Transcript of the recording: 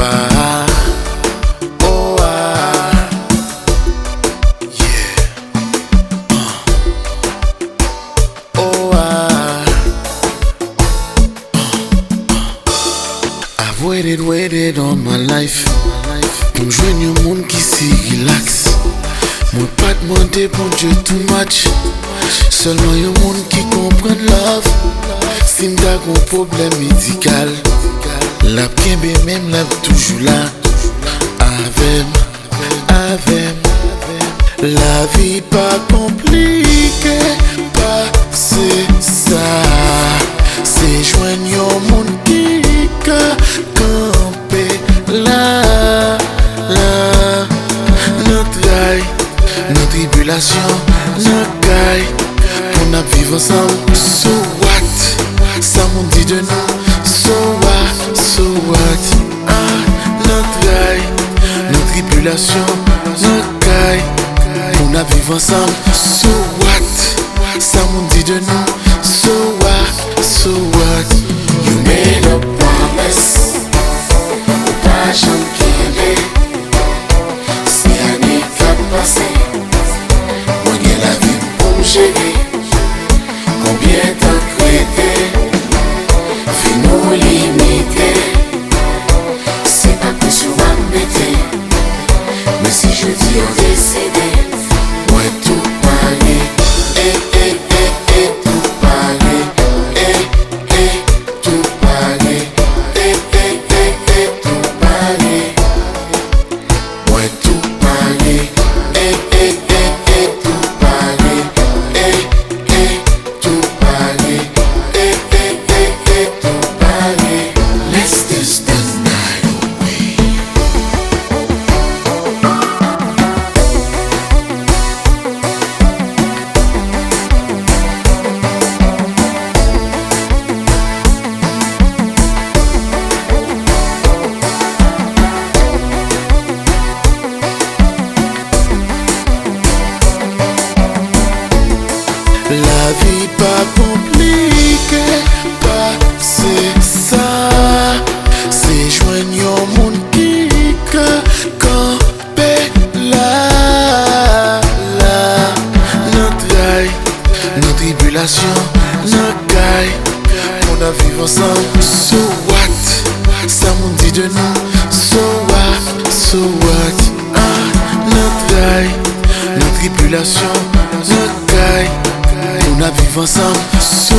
ah, oh ah, yeah, oh ah. I've waited all my life pour joindre un monde qui s'y relax. Moi pas demander pour Dieu too much. Seulement un monde qui comprend love. Si m'da un problème médical, la bien même la toujours là. Avec la vie pas compliquée, pas c'est ça. C'est joindre un monde qui camper là. Notre rail, nos tribulations, nos cailles, on a vivre ensemble. So what? Ça m'on dit de nous. So what? Ah, notre rail, nos tribulations, nos cailles, on a vivre ensemble. So what? Ça m'on dit de nous. So what? You made a promise, pas jamais qu'aimer. Si année qu'a passé, moi j'ai la vie pour me gérer. Combien t'as créé, fin nous limiter. C'est pas plus sur m'embêter, mais si je dis on décédé, moi tout pareil. Tout pareil. Tout pareil. Tout pareil. Moi tout pareil. Tout pareil. Tout pareil. Tout pareil. Let's dance the night away. La vie pas compliquée, pas c'est ça. C'est joindre un monde qui camper là. Notre rail, nos tribulations, nos cailles, on a vivre ensemble. So what? Ça m'on dit de nous. So what? Ah, notre rail, nos tribulations, nos cailles, on a vivre ensemble. So